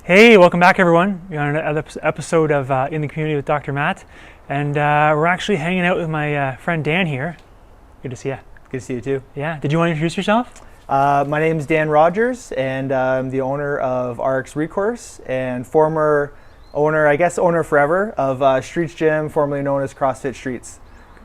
Hey, welcome back everyone. We're on another episode of In the Community with Dr. Matt, and we're actually hanging out with my friend Dan here. Good to see you. Good to see you too. Yeah, did you want to introduce yourself? My name is Dan Rogers, and I'm the owner of Rx-ReCourse and former owner, owner forever, of Streets Gym, formerly known as CrossFit Streets.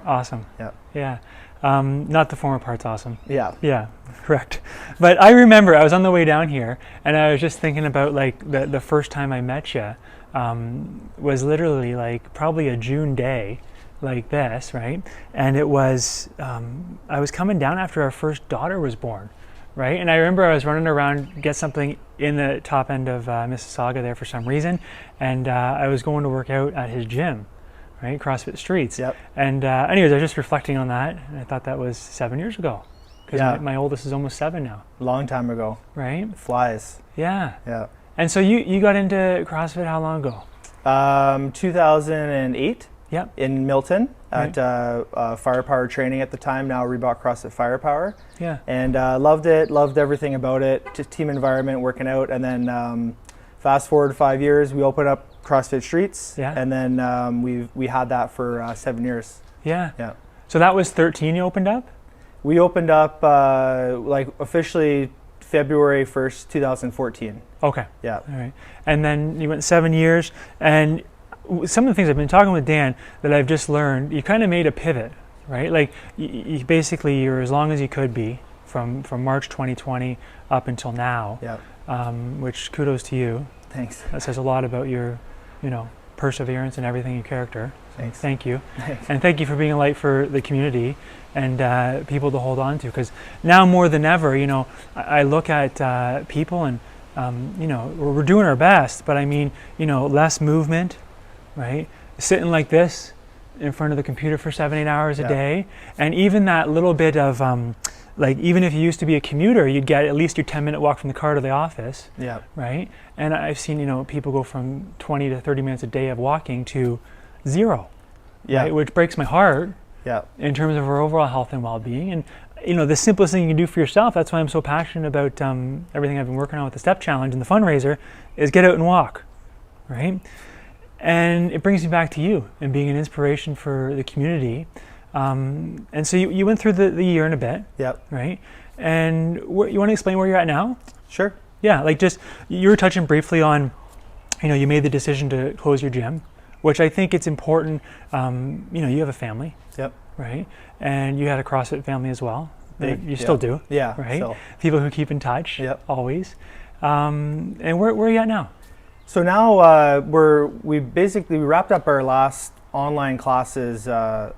Awesome. Yeah. Not the former part's awesome. Yeah. Yeah, correct. But I remember I was on the way down here, and I was just thinking about like the first time I met you was literally like probably a June day like this, right? And it was, I was coming down after our first daughter was born, right? And I remember I was running around, get something in the top end of Mississauga there for some reason, and I was going to work out at his gym. Right, CrossFit Streets. Yep. And anyways, I was just reflecting on that, and I thought that was 7 years ago. Because my oldest is almost 7 now. Long time ago. Right? It flies. Yeah. Yeah. And so you got into CrossFit how long ago? 2008. Yep. In Milton at Firepower Training at the time, now Reebok CrossFit Firepower. Yeah. And loved it, loved everything about it, just team environment, working out, and then fast forward 5 years, we opened up CrossFit Streets, and then we had that for 7 years. Yeah. Yeah. So that was 13 you opened up? We opened up like officially February 1st, 2014. Okay. Yeah. All right. And then you went 7 years, and some of the things I've been talking with Dan that I've just learned, you kind of made a pivot, right? Like you basically you're as long as you could be from March 2020 up until now. Yeah. Which kudos to you. Thanks. That says a lot about your, perseverance and everything, your character. So Thanks. thank you. Thanks. And thank you for being a light for the community and people to hold on to. Because now more than ever, I look at people and, we're doing our best, but I mean, less movement, right? Sitting like this in front of the computer for 7-8 hours a day. And even that little bit of, even if you used to be a commuter, you'd get at least your 10-minute walk from the car to the office. Yeah. Right? And I've seen, people go from 20 to 30 minutes a day of walking to 0. Yeah. Right? Which breaks my heart. Yeah. In terms of our overall health and well-being. And, the simplest thing you can do for yourself, that's why I'm so passionate about everything I've been working on with the Step Challenge and the fundraiser, is get out and walk. Right? And it brings me back to you and being an inspiration for the community. And so you went through the year in a bit, Yep. right? And you want to explain where you're at now? Sure. Yeah, you were touching briefly on, you made the decision to close your gym, which I think it's important. You have a family, Yep. right? And you had a CrossFit family as well. You still do, Yeah. right? So. People who keep in touch, Yep. always. And where are you at now? So now we wrapped up our last online classes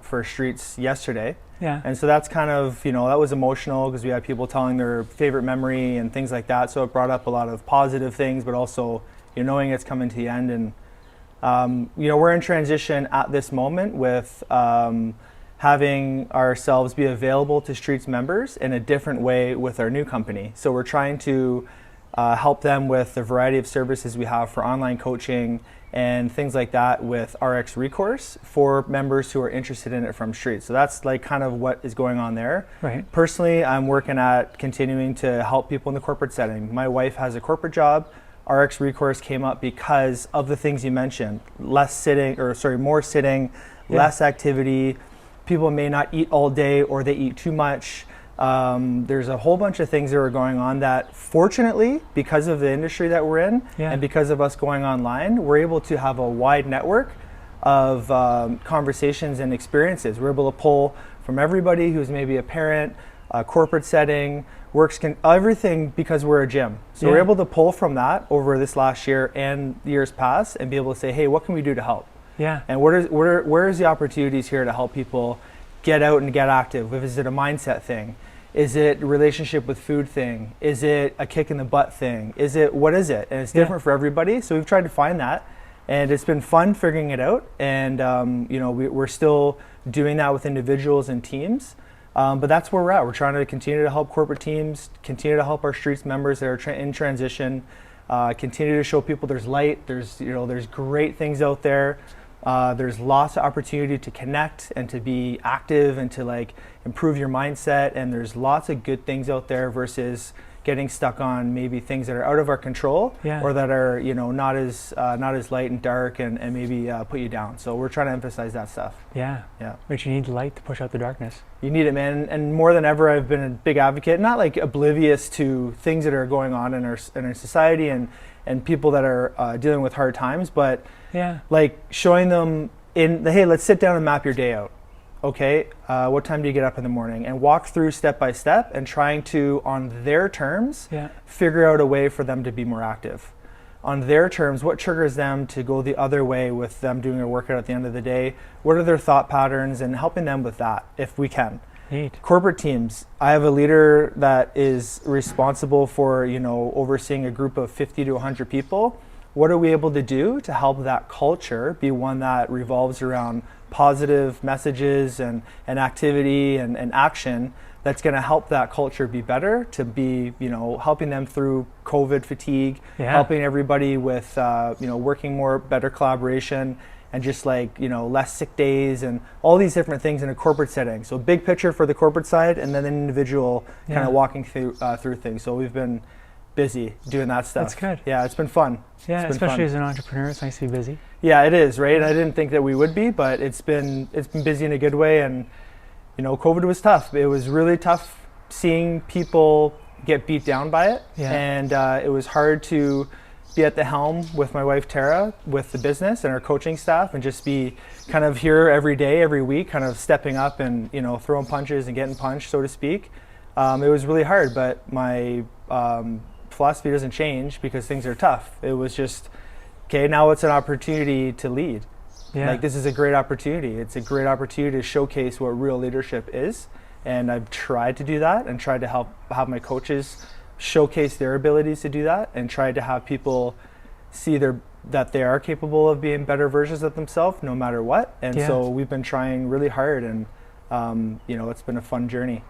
for Streets yesterday. Yeah. And so that's kind of, that was emotional because we had people telling their favorite memory and things like that. So it brought up a lot of positive things, but also, knowing it's coming to the end. And, we're in transition at this moment with having ourselves be available to Streets members in a different way with our new company. So we're trying to help them with the variety of services we have for online coaching and things like that with Rx-ReCourse for members who are interested in it from Streets. So that's kind of what is going on there. Right. Personally, I'm working at continuing to help people in the corporate setting. My wife has a corporate job. Rx-ReCourse came up because of the things you mentioned. More sitting, less activity. People may not eat all day or they eat too much. There's a whole bunch of things that are going on that, fortunately, because of the industry that we're in and because of us going online, we're able to have a wide network of conversations and experiences. We're able to pull from everybody who's maybe a parent, a corporate setting, everything, because we're a gym. So we're able to pull from that over this last year and years past and be able to say, hey, what can we do to help? Yeah. And where's the opportunities here to help people get out and get active? Is it a mindset thing? Is it a relationship with food thing? Is it a kick in the butt thing? What is it? And it's different for everybody. So we've tried to find that, and it's been fun figuring it out. And we're still doing that with individuals and teams. But that's where we're at. We're trying to continue to help corporate teams, continue to help our Streets members that are in transition, continue to show people there's light. There's great things out there. There's lots of opportunity to connect and to be active and to improve your mindset, and there's lots of good things out there versus getting stuck on maybe things that are out of our control, Yeah. or that are, you know, not as light and dark, and maybe put you down. So we're trying to emphasize that stuff. Yeah. Yeah. But you need light to push out the darkness. You need it, man. And more than ever, I've been a big advocate, not like oblivious to things that are going on in our society and people that are dealing with hard times, but Yeah. like showing them hey, let's sit down and map your day out. Okay, what time do you get up in the morning? And walk through step by step, and trying to, on their terms, Yeah. figure out a way for them to be more active. On their terms, what triggers them to go the other way with them doing a workout at the end of the day? What are their thought patterns, and helping them with that if we can. Neat. Corporate teams. I have a leader that is responsible for, you know, overseeing a group of 50 to 100 people. What are we able to do to help that culture be one that revolves around positive messages and activity and action that's going to help that culture be better, to be, you know, helping them through COVID fatigue, Yeah. helping everybody with, you know, working more, better collaboration, and just like, you know, less sick days and all these different things in a corporate setting. So big picture for the corporate side, and then an individual kind Yeah. of walking through things. So we've been busy doing that stuff. That's good. Yeah, it's been fun. Yeah, It's been especially fun. as an entrepreneur, it's nice to be busy. Yeah, it is, right? I didn't think that we would be, but it's been busy in a good way. And you know, COVID was tough. It was really tough seeing people get beat down by it. Yeah. And it was hard to be at the helm with my wife Tara, with the business and our coaching staff, and just be kind of here every day, every week, kind of stepping up and, you know, throwing punches and getting punched, so to speak. It was really hard, but my philosophy doesn't change because things are tough. It was just, okay, now it's an opportunity to lead. Yeah. Like, this is a great opportunity. It's a great opportunity to showcase what real leadership is. And I've tried to do that, and tried to have my coaches showcase their abilities to do that, and tried to have people see that they are capable of being better versions of themselves no matter what. And Yeah. so we've been trying really hard, and you know, it's been a fun journey.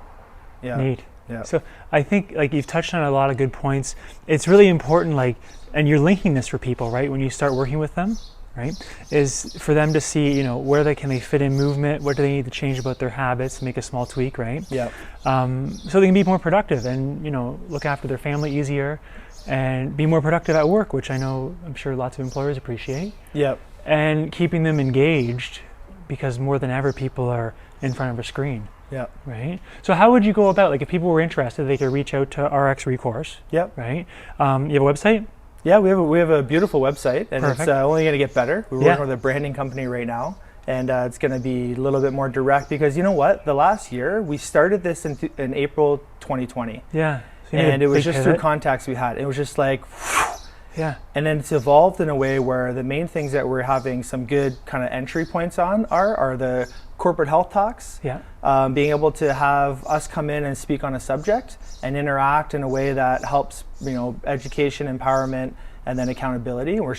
Yeah. Neat. Yeah. So I think, like, you've touched on a lot of good points. It's really important, like, and you're linking this for people, right? When you start working with them, right, is for them to see, you know, where can they fit in movement, what do they need to change about their habits, make a small tweak, right? Yeah. So they can be more productive and, you know, look after their family easier and be more productive at work, which I'm sure lots of employers appreciate. Yeah. And keeping them engaged, because more than ever people are in front of a screen. Yeah. Right. So how would you go about, like, if people were interested, they could reach out to Rx-ReCourse. Yep. Right. You have a website? Yeah, we have a beautiful website, and Perfect. it's only going to get better. We're Yeah. working with a branding company right now, and it's going to be a little bit more direct, because you know what? The last year, we started this in April 2020, Yeah. So you made and a it was big just pivot. through contacts we had. It was just like, Yeah. and then it's evolved in a way where the main things that we're having some good kind of entry points on are the corporate health talks. Yeah. Being able to have us come in and speak on a subject and interact in a way that helps, you know, education, empowerment, and then accountability. We're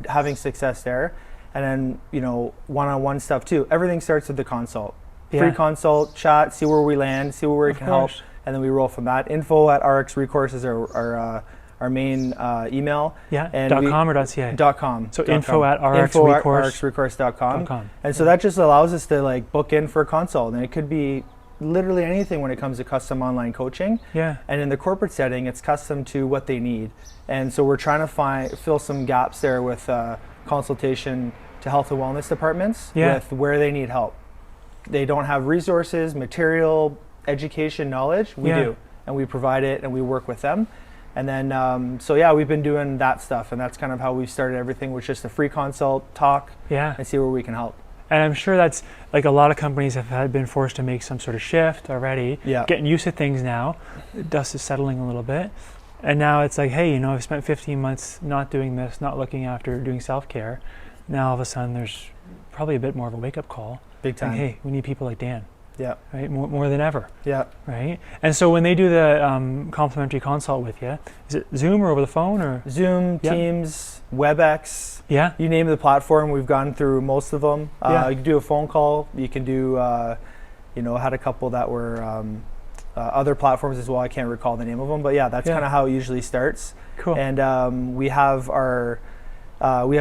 having success there. And then, you know, one-on-one stuff too. Everything starts with the consult. Yeah. Free consult, chat, see where we land, see where we Of can help, course. and then we roll from that. info@Rx-ReCourse is our main email. Yeah. And .com or .ca? .com. So .com. info@Rx-ReCourse.com. info@Rx-ReCourse.com. And so that just allows us to, like, book in for a consult, and it could be literally anything when it comes to custom online coaching. Yeah. And in the corporate setting, it's custom to what they need. And so we're trying to fill some gaps there with consultation to health and wellness departments, Yeah. with where they need help. They don't have resources, material, education, knowledge. We Yeah. do, and we provide it, and we work with them. And then, so yeah, we've been doing that stuff, and that's kind of how we started everything, with just a free consult, talk, Yeah. and see where we can help. And I'm sure that's, like, a lot of companies have been forced to make some sort of shift already. Yeah. Getting used to things now. The dust is settling a little bit. And now it's like, hey, you know, I've spent 15 months not doing this, not looking after doing self-care. Now all of a sudden there's probably a bit more of a wake-up call. Big time. Like, hey, we need people like Dan, Yeah, right? More than ever, yeah. right? And so when they do the complimentary consult with you, is it Zoom or over the phone or? Zoom, Yeah. Teams, WebEx, Yeah. you name the platform, we've gone through most of them. Yeah. You can do a phone call. You can do, you know, had a couple that were other platforms as well. I can't recall the name of them, but yeah, that's Yeah. kind of how it usually starts. Cool. And we have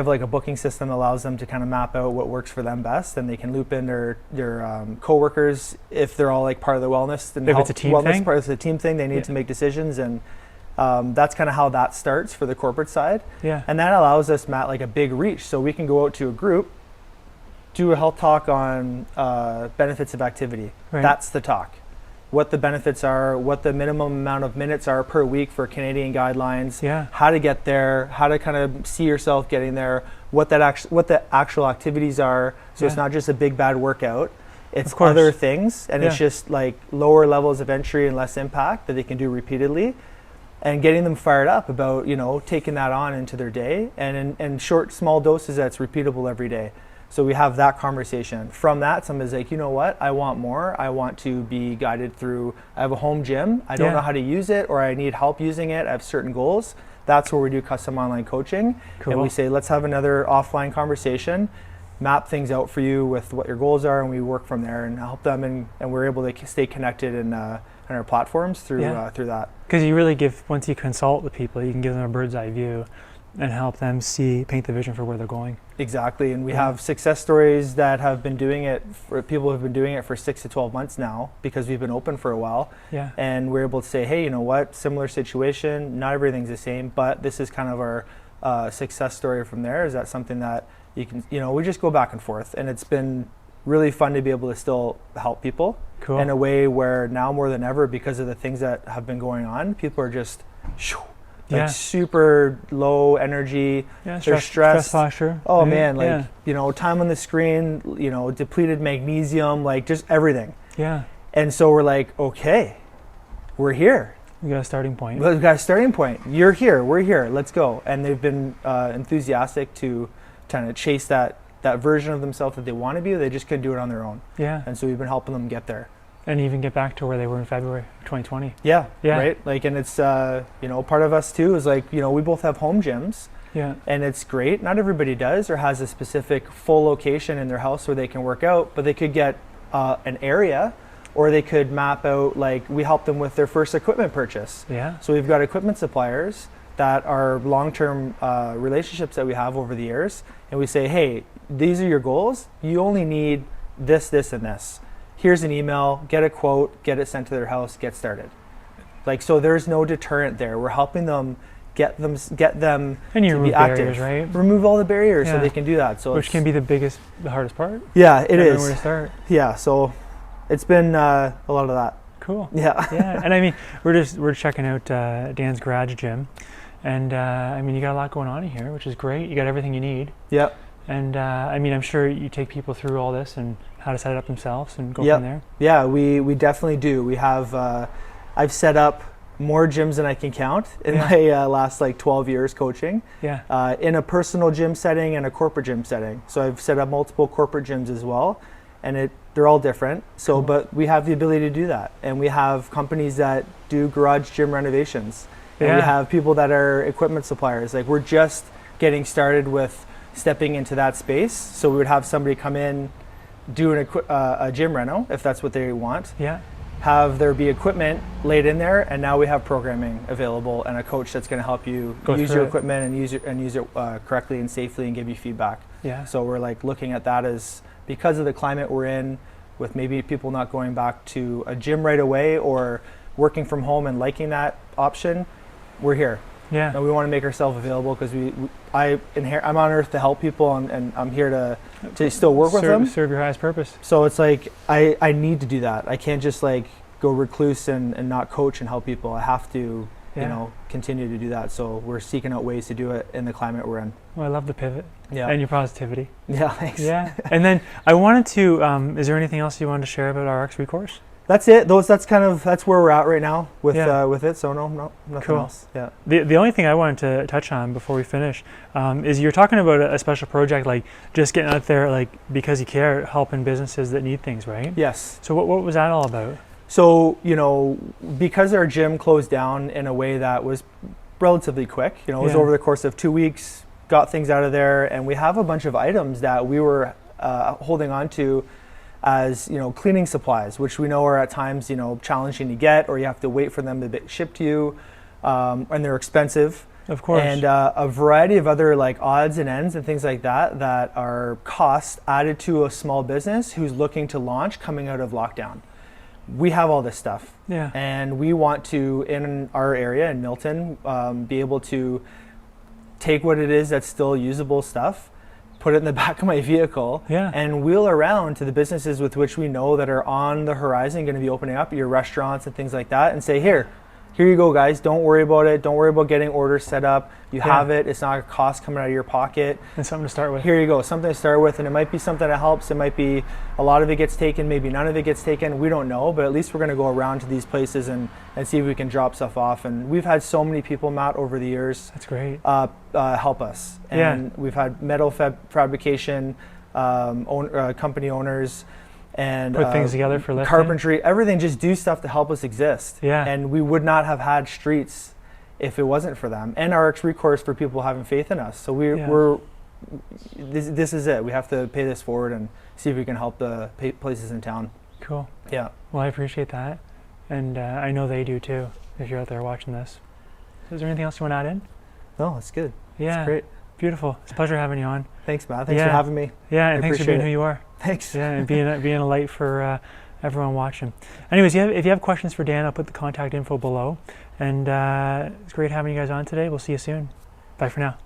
like a booking system that allows them to kind of map out what works for them best, and they can loop in their coworkers if they're all, like, part of the wellness and If health it's a team wellness thing? part of the team thing. They need Yeah. to make decisions, and That's kind of how that starts for the corporate side. Yeah. And that allows us, Matt, like a big reach. So we can go out to a group, do a health talk on benefits of activity. Right. That's the talk. What the benefits are, what the minimum amount of minutes are per week for Canadian guidelines, Yeah. how to get there, how to kind of see yourself getting there, what the actual activities are. So it's Yeah. not just a big bad workout. It's Of course. other things, and Yeah. it's just like lower levels of entry and less impact that they can do repeatedly, and getting them fired up about, you know, taking that on into their day, and in short, small doses that's repeatable every day. So we have that conversation. From that, somebody's like, you know what, I want more. I want to be guided through, I have a home gym. I don't Yeah. know how to use it, or I need help using it. I have certain goals. That's where we do custom online coaching. Cool. And we say, let's have another offline conversation, map things out for you with what your goals are, and we work from there and help them. And we're able to stay connected in our platforms through through that. Because you really give, once you consult with people, you can give them a bird's eye view and help them paint the vision for where they're going. Exactly, and we Yeah. have success stories that have been doing it for people who have been doing it for 6 to 12 months now, because we've been open for a while. Yeah. And we're able to say, hey, you know what, similar situation, not everything's the same, but this is kind of our success story from there. Is that something that you can, you know, we just go back and forth, and it's been really fun to be able to still help people Cool. in a way where now more than ever, because of the things that have been going on, people are just like Yeah. super low energy. Yeah, they're stressed. posture. Oh Yeah. man, like, Yeah. you know, time on the screen, you know, depleted magnesium, like just everything. Yeah. And so we're like, okay, we're here. We got a starting point. We've got a starting point. You're here, we're here, let's go. And they've been enthusiastic to kind of chase that version of themselves that they want to be. They just couldn't do it on their own. Yeah. And so we've been helping them get there. And even get back to where they were in February 2020. Yeah, Yeah. right? Like, and it's, you know, part of us too is like, you know, we both have home gyms. Yeah. And it's great. Not everybody does or has a specific full location in their house where they can work out, but they could get an area, or they could map out, like, we help them with their first equipment purchase. Yeah. So we've got equipment suppliers that are long-term relationships that we have over the years. And we say, hey, these are your goals. You only need this, this, and this. Here's an email, get a quote, get it sent to their house, get started. Like, so there's no deterrent there. We're helping them get them And you to remove be active. barriers, right? Remove all the barriers so Yeah. they can do that. So Which can be the hardest part. yeah, it Don't know is. where to start. Yeah, so it's been a lot of that. Cool. Yeah. Yeah. And I mean, we're checking out Dan's garage gym, and I mean, you got a lot going on in here, which is great. You got everything you need. Yep. And I mean, I'm sure you take people through all this and how to set it up themselves and go Yep. from there. Yeah, we definitely do. We have I've set up more gyms than I can count in Yeah. my last like 12 years coaching, Yeah. in a personal gym setting and a corporate gym setting. So I've set up multiple corporate gyms as well, and they're all different. So, Cool. but we have the ability to do that, and we have companies that do garage gym renovations, and we Yeah. have people that are equipment suppliers. Like, we're just getting started with stepping into that space. So we would have somebody come in, do a gym reno if that's what they want. Yeah. Have there be equipment laid in there, and now we have programming available and a coach that's going to help you Go use through your it. equipment and use it correctly and safely and give you feedback. Yeah. So we're like looking at that as, because of the climate we're in, with maybe people not going back to a gym right away or working from home and liking that option, we're here. Yeah. And we want to make ourselves available because I'm on earth to help people, and I'm here to still work with them. Serve your highest purpose. So it's like I need to do that. I can't just like go recluse and not coach and help people. I have to, Yeah. you know, continue to do that. So we're seeking out ways to do it in the climate we're in. Well, I love the pivot Yeah. and your positivity. Yeah, thanks. Yeah. And then I wanted to, is there anything else you wanted to share about Rx-ReCourse? That's it. That's where we're at right now with Yeah. with it. So nothing Cool. else. Yeah. The only thing I wanted to touch on before we finish is you're talking about a special project, like just getting out there, like because you care, helping businesses that need things, right? Yes. So what was that all about? So, you know, because our gym closed down in a way that was relatively quick, you know, it was Yeah. over the course of 2 weeks, got things out of there, and we have a bunch of items that we were holding on to as, you know, cleaning supplies, which we know are at times, you know, challenging to get, or you have to wait for them to be shipped to you, and they're expensive. Of course. And a variety of other like odds and ends and things like that that are costs added to a small business who's looking to launch coming out of lockdown. we have all this stuff. Yeah. And we want to, in our area in Milton, be able to take what it is that's still usable stuff, put it in the back of my vehicle, Yeah. and wheel around to the businesses with which we know that are on the horizon, going to be opening up, your restaurants and things like that, and say, here you go, guys. Don't worry about it. Don't worry about getting orders set up. You have it. It's not a cost coming out of your pocket. And something to start with. Here you go, something to start with, and it might be something that helps. It might be a lot of it gets taken, maybe none of it gets taken. We don't know, but at least we're going to go around to these places and see if we can drop stuff off. And we've had so many people, Matt, over the years. That's great. Help us. And we've had metal fabrication company owners. And put things together for lifting. Carpentry, everything, just do stuff to help us exist. Yeah. And we would not have had Streets if it wasn't for them. And Rx-ReCourse for people having faith in us. So this is it. We have to pay this forward and see if we can help the places in town. Cool. Yeah. Well, I appreciate that. And I know they do too, if you're out there watching this. Is there anything else you want to add in? No, it's good. Yeah. It's great. Beautiful. It's a pleasure having you on. Thanks, Matt. Thanks for having me. Yeah, and thanks for being it. who you are. Thanks. Yeah, and being a light for everyone watching. Anyways, if you have questions for Dan, I'll put the contact info below. And it's great having you guys on today. We'll see you soon. Bye for now.